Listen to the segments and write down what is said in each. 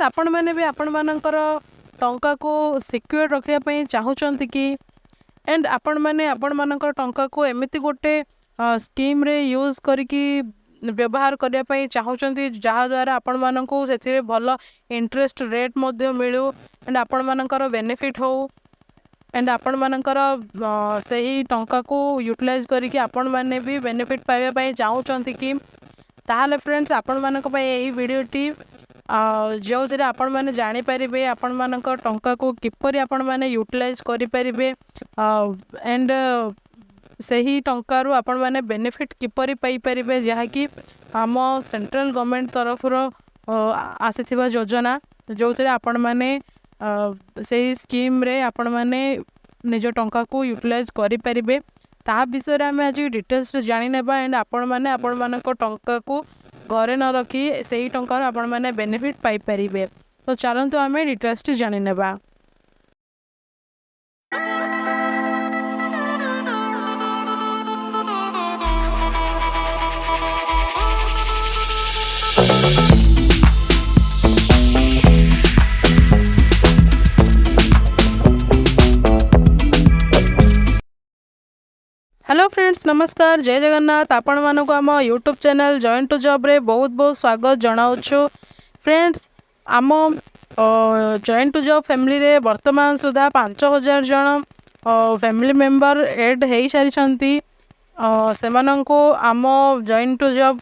आपण मैंने भी आपण मानकर टंका को सिक्योर रखापी चाहूँगी कि एंड आपण मैंने आपण मानकर टंका को एमती गोटे स्कीम रे यूज करके व्यवहार करने चाहूँगी जहाँद्वारा आपण मानक से भल इंटरेस्ट रेट मिलू एंड आपण मानकर बेनिफिट हो एंड आपण मानकर सही टंका को यूटिलाइज करके आपण मैंने भी बेनिफिट पाइबा चाहूँगी कि ताहले फ्रेंड्स आपण मानक यही वीडियोटी जो थे आपण मैंने जानीपारे आपण मानक टंका को किपरि आपण मैंने यूटिलाइज करें एंड सही टंकारु आपण मैंने बेनिफिट किपरि पाई परिबे जहाँकि आम सेंट्रल गवर्नमेंट तरफ आसीथिबा योजना जो थे आपण मैंने सही स्कीम रे आपण मैंने निज टंका को यूटिलाइज करें ता विषय आम आज डिटेल्स जानी नेबा एंड आपण मैंने आपण मानक टंका को घरे न रखी सही टंकार आपण मैंने बेनिफिट पाई परिबे। तो चलतु आम डिटेल्स जानी नेबा। हेलो फ्रेंड्स नमस्कार जय जगन्नाथ आपण मानक आम YouTube channel join to job रे बहुत बहुत स्वागत जनाऊँ। फ्रेंड्स आम जॉइन टू जॉब फैमिली रे वर्तमान सुधा 5000 जन फैमिली मेंबर एड हो सारी से आम जॉइन टू जॉब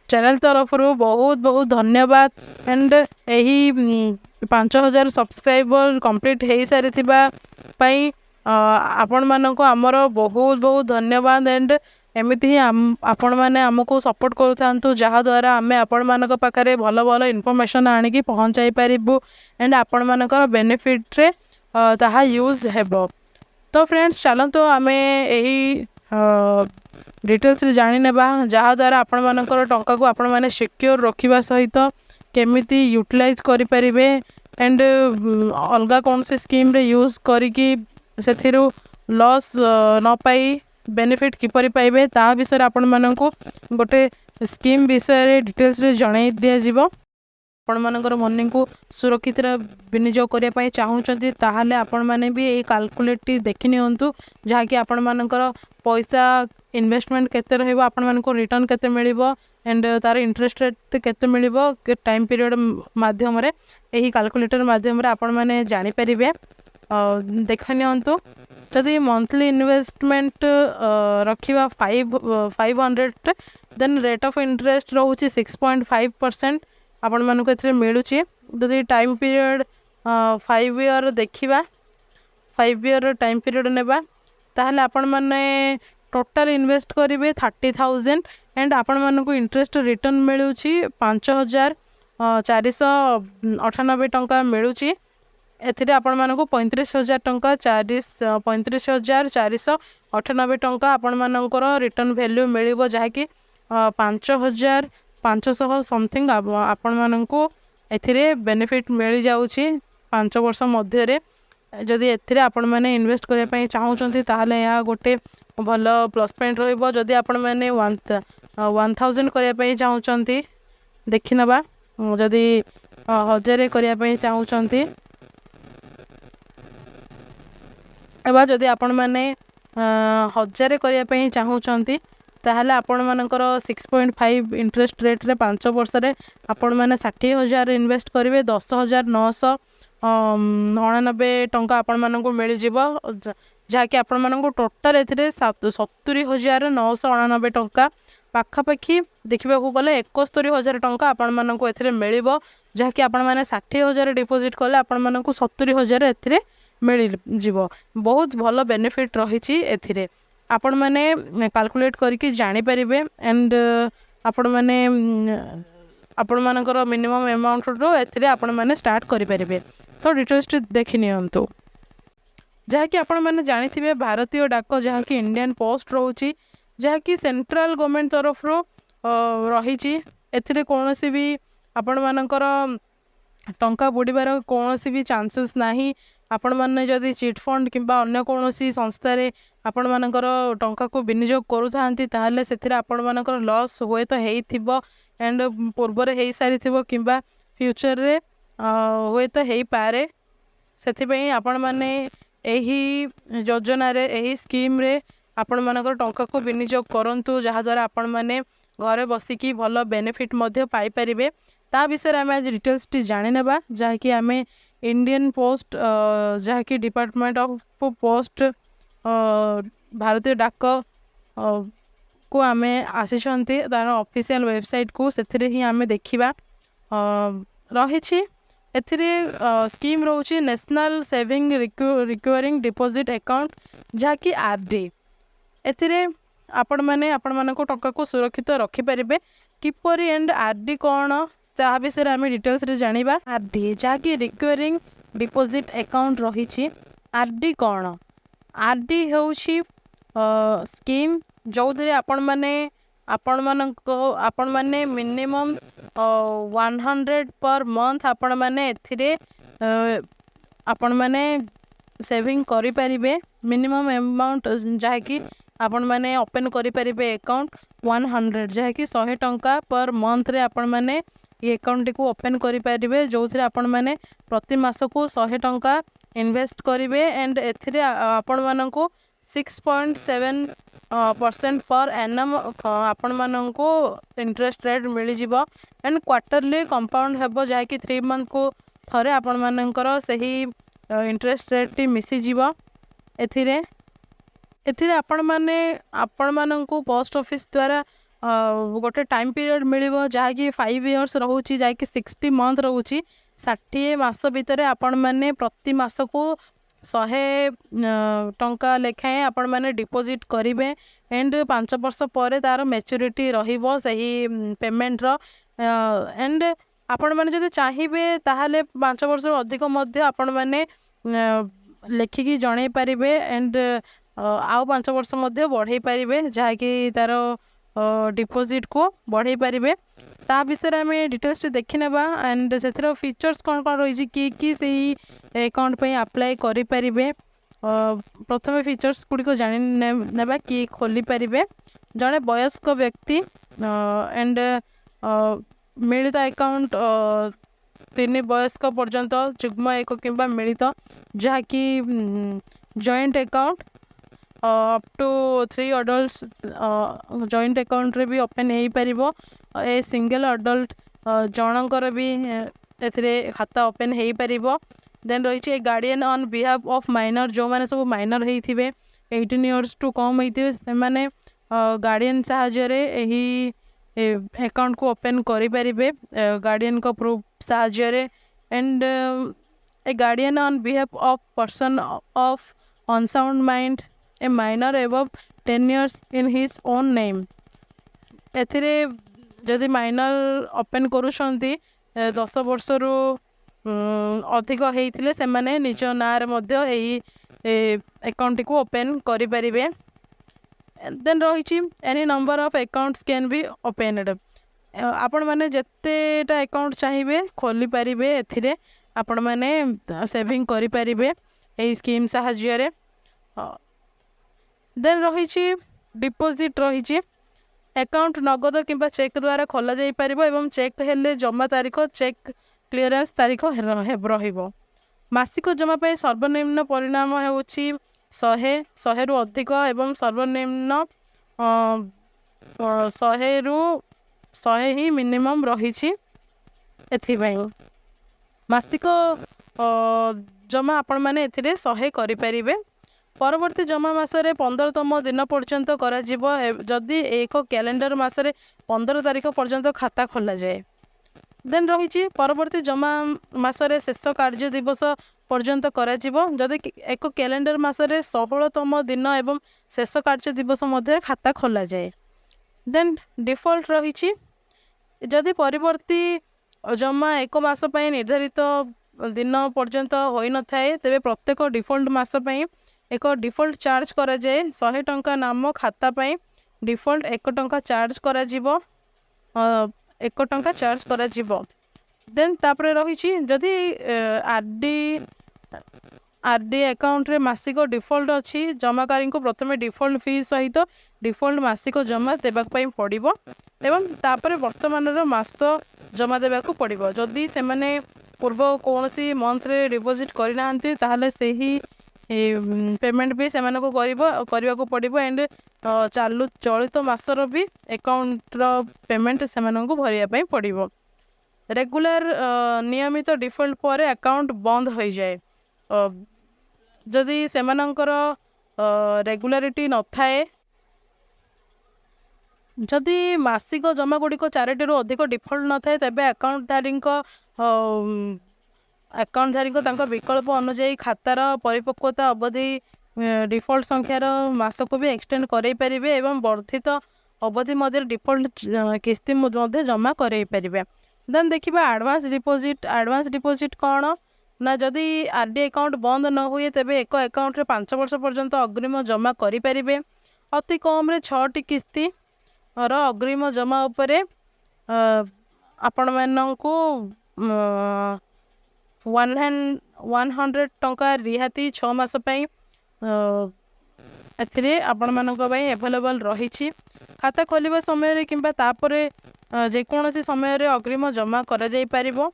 चैनल तरफ बहुत बहुत धन्यवाद एंड यही 5000 सब्सक्राइबर कंप्लीट हो सारी आपण मानक आमर बहुत बहुत धन्यवाद एंड एमती ही आपण मैंने आमको सपोर्ट करूँ जहाँद्वारा आम आपण मानक पाखे भल भल इनफॉरमेशन आणिकी पहुँचाई पारू एंड आपण मानकर बेनिफिट रे ताहा यूज हेबो। तो फ्रेंड्स चलतु आम यही डिटेल्स जानी नेबा जहाँद्वारा आपण मानकर टंका को आपण मैंने सिक्योर रखा सहित केमिति यूटिलाइज करें एंड अलगा कौन से स्कीम रे यूज करी से लॉस न पाई बेनिफिट किपरि पाइबे ता विषय आपण मानकु गोटे स्कीम विषय डिटेल्स रे जणाई दिया जिवो। आपण मानकर मनी को सुरक्षित विनियोग करने चाहूँगी ताहले आपण माने भी ये कैलकुलेट देखि नियंतु जहाँकि आपण मानकर पैसा इन्वेस्टमेंट केते रहइबो आपण मानको रिटर्न केते मिलिबो एंड तार इंटरेस्ट रेट केते मिलिबो के टाइम पीरियड माध्यम रे यही कैलकुलेटर माध्यम रे आपण माने जानि परिबे। देख नियंतु जदि मंथली इन्वेस्टमेंट रखा 500 देन रेट ऑफ इंटरेस्ट रोचे 6.5% आपण मानक ए मिलूँ। जदि टाइम पीरियड 5 ईयर देखा 5 ईयर टाइम पीरियड नेबा ताहले आपण माने टोटल इन्वेस्ट करेंगे 30,000 एंड आपण मानक इंटरेस्ट रिटर्न मिलूँ 5498 टंका मिलूँ। एथिरे आपण मानक 35,000 टंका 35,498 टंका आपण मानकर रिटर्न वैल्यू मिलिबो जहाँकि 5,500 समथिंग आपण मानक एथिरे बेनिफिट मिल जाउछि 5 वर्ष मध्य। जदि एथिरे आपण माने इन्वेस्ट करने चाहूँगी ताहले यह गोटे भल प्लस पॉइंट रहिबो। जदि आपण माने 1000 करने चाहूँगी देखि नबा जदि 1000 करने चाहूँगी एबा जदि आपण माने 1000 करने चाहूँगी ताहले आपण मानकर 6.5 इंटरेस्ट रेट रे 5 वर्ष रे आपण माने 60,000 इन्वेस्ट करेंगे 10,999 टंका आपण मानक मिल जिवो जहाँकि आपण मानक टोटाल एथिरे 70,999 टंका पाखापाखि देखा गले 71,000 टंका आपण मानक एथिरे मिलिबो जहाँकि आपण माने 60,000 डिपोजिट कले आपण मानक 70,000 एथिरे मिल जिवो। बहुत भल बेनिफिट रही एथिरे आपण माने कैलकुलेट करके जानी परिबे एंड आपण माने आपण मानकर मिनिमम अमाउंट रो एथिरे आपण माने स्टार्ट करि परिबे। तो डिटेल्स देखि नियंतु जहाँकि आपण माने जानिथिबे भारतीय डाक जहाँकि इंडियन पोस्ट रोची जहाँकि सेंट्रल गवर्नमेंट तरफ रो रही एथिरे कोनोसी भी आपण मानकर टंका बुड़ीबार कौन भी चांसेस नाही। आपण माने जदि चिट फंड किंबा अन्य कौनसी संस्थारे आपण मानकर टंका को विनियोग करूथांती ताहले सेथिरे आपण मानकर लॉस होए तो हेइथिबो एंड पूर्वर हेइ सारिथिबो किंबा फ्यूचर हुए तो हो पारे से आपण मैंने यही योजन स्कीम रे आपण मानकर टंका को विनियोग करंतु जहाँ द्वारा आपण मैंने घरे बसिकी भल बेनिफिट पाई परिबे। ता विषय आम आज डिटेल्स टी जानी नेबा जहाँकि आम इंडियन पोस्ट जहाँकि डिपार्टमेंट ऑफ पोस्ट भारतीय डाक को आम आसी तार ऑफिशियल वेबसाइट को से ही आम देखा रही स्कीम रोचे national saving recurring deposit account जहाँकि आरडी एथिरे आपण मैंने आपण मानको टंका को सुरक्षित रखिपारे किपरि एंड आरडी कौन ता विषय आम डिटेल्स रे जानिबा। आरडी जहाँकि रिकरिंग डिपॉजिट अकाउंट रही आरडी कौन आरडी होउछि स्कीम जो आपण माने मिनिमम 100 पर मंथ आपण माने एथिरे आपण माने सेविंग करि परिबे मिनिमम अमाउंट जहाँकि आपण माने ओपन करि परिबे अकाउंट 100 जहाँकि 100 टंका पर मंथ रे आपण माने ये अकाउंट को ओपन करि परिबे जो आपण माने प्रति मास को 100 टंका इन्वेस्ट करिवे एंड एथिरे आपण माननको 6.7% पर एनम आपण माननको इंटरेस्ट रेट मिल जिवो एंड क्वार्टरली कंपाउंड हेबो जहाँकि 3 मंथ को थरे आपण मानकर सही इंटरेस्ट रेट टी मिसी जिवो। एथिरे आपण माननको पोस्ट ऑफिस द्वारा गोटे टाइम पीरियड मिलिबो जहाँकि 5 इयर्स रहउची जहाँकि 60 मंथ रहउची 60 मास भितर आपण माने प्रति मास को 100 टंका लेखाएं आपण माने डिपॉजिट करिवे एंड 5 वर्ष पर तार मैच्योरिटी रहिबो सही पेमेंट रो एंड आपण माने जदि चाहिबे ताहाले 5 वर्ष अधिक मध्य आपण माने लेखिकी जणै पारिबे एंड आउ 5 वर्ष मध्य बढ़ाई पारिबे जहाँकि तार डिपॉजिट को बढ़ाई पारिबे। ता विषय आम डिटेल्स देखी नेबा एंड से फीचर्स कौन कौन रही कि सही अकाउंट पे अप्लाई करि परिबे। प्रथम फीचर्स गुड़िक जानी नेबा कि खोली पारिबे जड़े वयस्क व्यक्ति एंड मिलित अकाउंट 3 वयस्क पर्यंत जुग्म एक किंबा मिलित जहाँकि joint account up to 3 adults joint account रे भी ओपन हो पारिबो ए सिंगल अडल्ट जनकर भी एथिरे खाता ओपन हो पारिबो। देन रही a guardian on behalf of minor जो माने सब माइनर होइथिबे 18 इयर्स टू कम होइथिबे से माने गार्डियन साहाय्य रे एही अकाउंट को ओपन करि पारिबे गार्डियन को प्रूफ साहाय्य रे and a guardian on behalf of person of unsound mind a minor above 10 years in his own name एथिरे जदि माइनर ओपन करूछंती 10 वर्ष रु अधिक होइथिले से माने निज नारे मध्य एही अकाउंट को ओपन करि परिबे। देन रही any number of accounts can be opened आपण माने जत्तेटा अकाउंट चाहिए खोली पारिबे एथिरे आपण माने सेविंग करि पारिबे एही स्कीम साहाय्य रे। देन रही डिपॉजिट रही अकाउंट नगद किंबा चेक द्वारा खोला जाई परिबो एवं चेक हेले जमा तारीख चेक क्लियरेंस तारीख रहिबो। मासिक जमा पे सर्वनिम्न परिणाम हेउछि 100 रु अधिक एवं सर्वनिम्न 100 रु 100 ही मिनिमम रही एथिबाई मासिक जमा आपण माने एथिरे 100 करि परिबे। परवर्ती जमा मासरे 15तम दिन पर्यंत करा जिवो जदि एक कैलेंडर मासरे 15 तारीख पर्यंत खाता खोला जाए। देन रही परवर्ती जमा मासरे शेष कार्य दिवस पर्यंत करा जिवो जदि एक कैलेंडर मासरे 16तम दिन एवं शेष कार्य दिवस मध्य खाता खोला जाए। देन डिफॉल्ट रही जदि परवर्ती जमा एक मास पई निर्धारित दिन पर्यंत होई न थाए तेबे प्रत्येक डिफॉल्ट मास पई एक डिफॉल्ट चार्ज करा जाए 100 टंका नाम खाता पई डिफॉल्ट 1 टंका चार्ज करा जिवो 1 टंका चार्ज करा जिवो। देन तापरे रही जदि आरडी अकाउंट रे मासिक डिफॉल्ट अच्छी जमाकारी को प्रथमे डिफॉल्ट फी सहित डिफॉल्ट मासिक जमा देबाक पई पड़िबो एवं तापरे वर्तमान मास जमा देवाकू पड़िबो। जदि से माने पूर्व कौनसी मंथ रे डिपॉजिट करना ताहले से ही पेमेंट भी से करने को पड़िबो। एंड चलित मासर भी अकाउंट रो पेमेंट से भरिया पई पड़िबो। रेगुलर नियमित डिफॉल्ट पर अकाउंट बंद हो जाए। जदि से रेगुलारिटी न थाए, जदि मासिक जमा गुड़िक 4टी रु अधिक डिफॉल्ट न थाए तेबे अकाउंटधारी विकल्प अनुजाई खातार परिपक्वता अवधि डिफॉल्ट संख्यार मासक भी एक्सटेंड करई परिबे एवं वर्धित अवधि मध्य डिफॉल्ट किस्ती जमा करई परिबे। देन देखिबा एडवांस डिपॉजिट कौन ना, जदि आरडी अकाउंट बंद न हुए तेबे एक अकाउंट रे 5 वर्ष पर्यंत अग्रिम जमा करि परिबे। अति कम रे 6टी किस्ती र अग्रिम जमा उपरे आपण माननकु 100 टंका रिहाती 6 मास पई एथिरे आपण मानक पई अवेलेबल रहिछि। खाता खोलिबा समय रे किंबा तापरे जे कोनोसी समय रे अग्रिम जमा करा जाई परिबो।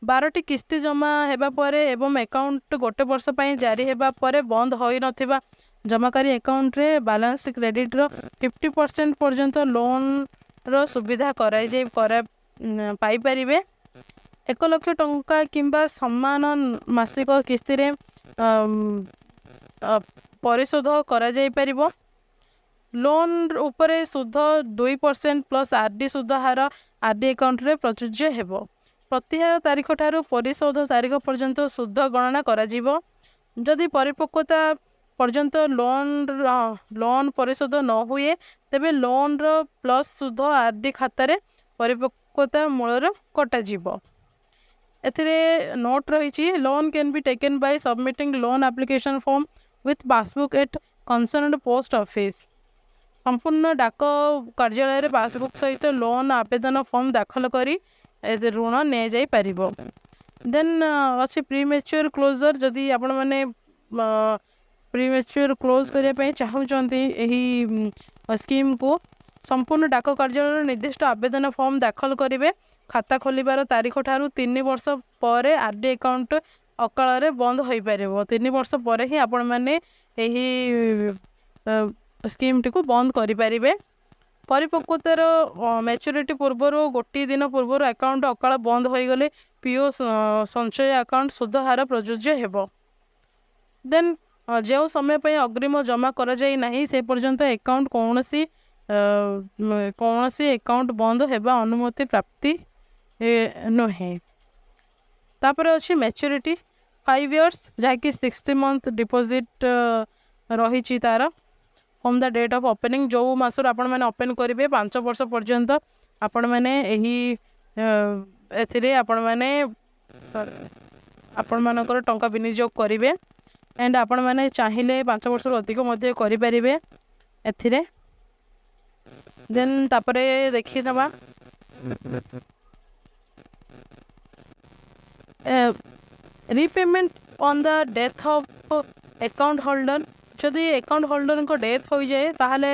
12टी किस्ती जमा हेबा परे एवं अकाउंट गोटे वर्ष पई जारी हेबा परे बंद होई नथिबा जमाकारी अकाउंट रे बैलेंस क्रेडिट रो 50% पर्यंत लोन रो सुविधा कराई जे पाई परिबे। 1 लाख टंका किंबा समान मासिक किस्ती रे परिशोध करा जाई परिबो। लोन उपरे सुध 2% प्लस आरडी सुध हार आरडी अकाउंट रे प्रযোज्य हेबो। प्रतिहार तारीख ठारू परिशोध तारीख पर्यंत सुध गणना करा जीवो। जदि परिपक्वता पर्यंत लोन परिशोध न हुए तेबे लोन रो प्लस सुध आरडी खाता रे परिपक्वता मूल कटा जीवो। एथिरे नोट रही, loan can be taken by submitting loan application form with passbook at concerned post office. संपूर्ण डाक कार्यालय रे पासबुक सहित लोन आवेदन फॉर्म दाखल करी ऋण ने जाई परिबो। देन अच्छे प्रीमेच्योर क्लोजर, जदि आपण माने प्रीमेच्योर क्लोज करिया पई चाहुचंती एही स्कीम को संपूर्ण डाक कार्यालय निर्दिष्ट आवेदन फॉर्म दाखल करिवे। खाता खोलिबार तारीख ठारू 3 वर्ष पर आरडी अकाउंट अकाल रे बंद होई परिबो। 3 वर्ष पर ही आपण माने एही स्कीम टी को बंद करि परिबे। परिपक्वतार मैच्योरिटी पूर्वर गोटे दिन पूर्वर अकाउंट अकाल बंद हो गले पीओ संचय अकाउंट सुध हार प्रযোज्य हेबो। देन जो समय पे अग्रिम जमा करा जाई नाही से पर्यंत अकाउंट कौनसी अकाउंट बंद हेबा अनुमति प्राप्ति नहे। तापर अछि मैच्योरिटी 5 इयर्स जहाँकि 60 मंथ डिपॉजिट रही तार from the date of opening. जो मासर आपण माने ओपन करेंगे 5 वर्ष पर्यंत आपण माने एही एथिरे आपण माने आपण मानकर टंका विनियोग करेंगे। एंड आपण माने चाहिए 5 वर्ष अधिक मध्य करि परिबे एथिरे। देन तापरे देखि नबा repayment on the death of account holder. जदि अकाउंट होल्डर को डेथ हो जाए ताहले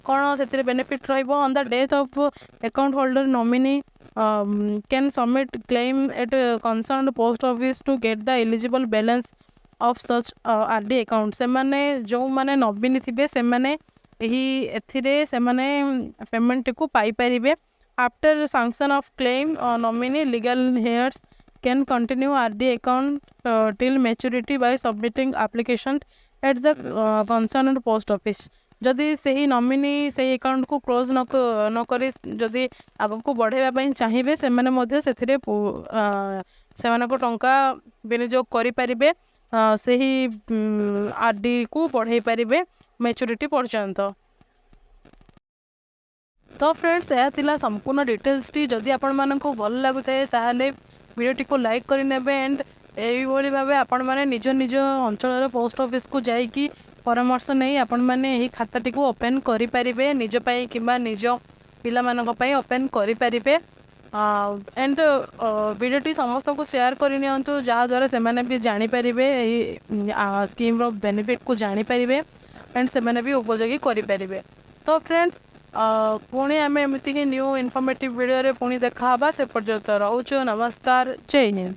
कौन से बेनिफिट रहिबो। On the death of account holder nominee can submit claim at concerned post office to get the eligible balance of such RD account. से माने जो माने नॉमिनी थिबे से माने एही एथिरे से माने पेमेंट को पाई परिबे। After sanction of claim nominee legal heirs can continue RD account till maturity by submitting application at the concerned post office. जदि सही नॉमिनी सही अकाउंट को क्लोज न करी जदि आग को बढ़ाइबा चाहिए से माने मध्य सेथिरे से माने को टंका विनियोग करि परिबे। सही आरडी को बढ़ाई परिबे मैच्योरिटी पर्यंत। तो फ्रेंड्स यह थिला संपूर्ण डिटेल्स टी। जदि आपण मानक भल लागुଥାଏ ताहले वीडियोटी को लाइक करि नेबे। एंड एही भावे आपण माने निज निज अंचल पोस्ट ऑफिस को जाइकी परामर्श नहीं आपण माने एही खाताटी को ओपन करि परिबे निज पई किबा निज पिला मानक पई ओपन करि परिबे। एंड वीडियोटी समस्त को शेयर करि नियंतु जहाँ द्वारा से माने भी जानि परिबे एही स्कीम रो बेनिफिट को जानि परिबे एंड से माने भी उपयोगी करि परिबे। तो फ्रेंड्स पुणी आम एमती न्यू इनफॉर्मेटिव वीडियो रे पुणी देखा से पर्यंत रोचु नमस्कार जय हिंद।